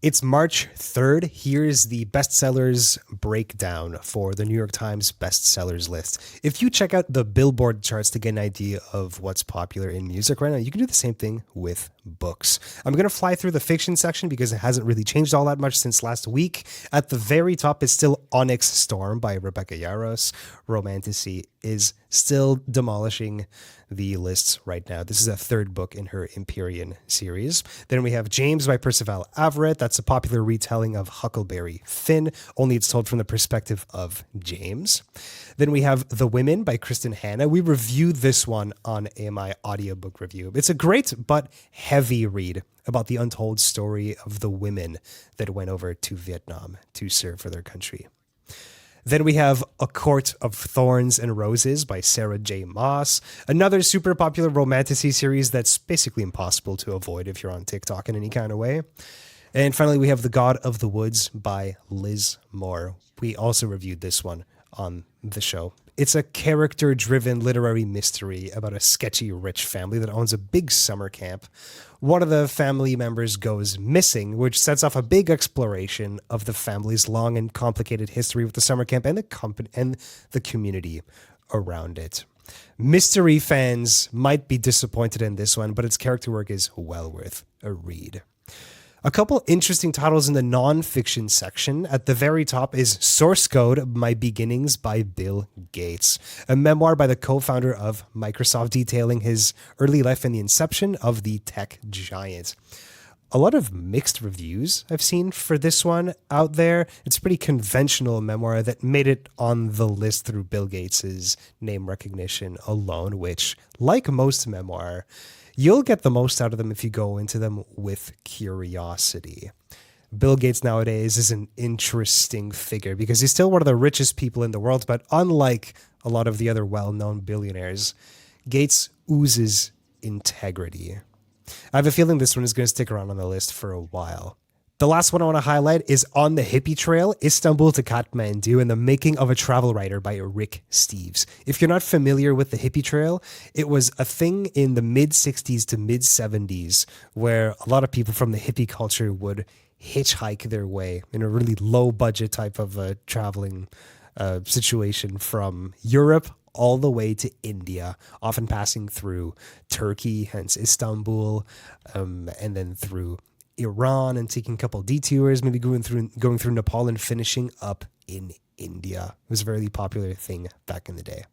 It's March 3rd. Here's the bestsellers breakdown for the New York Times bestsellers list. If you check out the Billboard charts to get an idea of what's popular in music right now, you can do the same thing with books. I'm going to fly through the fiction section because it hasn't really changed all that much since last week. At the very top is still Onyx Storm by Rebecca Yarros. Romantasy is still demolishing the lists right now. This is a third book in her Empyrean series. Then we have James by Percival Everett. That's a popular retelling of Huckleberry Finn, only it's told from the perspective of James. Then we have The Women by Kristen Hanna. We reviewed this one on my audiobook review. It's a great but heavy read about the untold story of the women that went over to Vietnam to serve for their country. Then we have A Court of Thorns and Roses by Sarah J. Maas, another super popular romantasy series that's basically impossible to avoid if you're on TikTok in any kind of way. And finally, we have The God of the Woods by Liz Moore. We also reviewed this one on the show. It's a character-driven literary mystery about a sketchy rich family that owns a big summer camp. One of the family members goes missing, which sets off a big exploration of the family's long and complicated history with the summer camp and the community around it. Mystery fans might be disappointed in this one, but its character work is well worth a read. A couple interesting titles in the nonfiction section. At the very top is Source Code, My Beginnings by Bill Gates, a memoir by the co-founder of Microsoft detailing his early life and the inception of the tech giant. A lot of mixed reviews I've seen for this one out there. It's a pretty conventional memoir that made it on the list through Bill Gates's name recognition alone, which, like most memoir, you'll get the most out of them if you go into them with curiosity. Bill Gates nowadays is an interesting figure because he's still one of the richest people in the world, but unlike a lot of the other well-known billionaires, Gates oozes integrity. I have a feeling this one is going to stick around on the list for a while. The last one I want to highlight is On the Hippie Trail, Istanbul to Kathmandu, and the Making of a Travel Writer by Rick Steves. If you're not familiar with the Hippie Trail, it was a thing in the mid-60s to mid-70s where a lot of people from the hippie culture would hitchhike their way in a really low-budget type of traveling situation from Europe all the way to India, often passing through Turkey, hence Istanbul, and then through Iran and taking a couple of detours, maybe going through Nepal and finishing up in India. It was a very popular thing back in the day.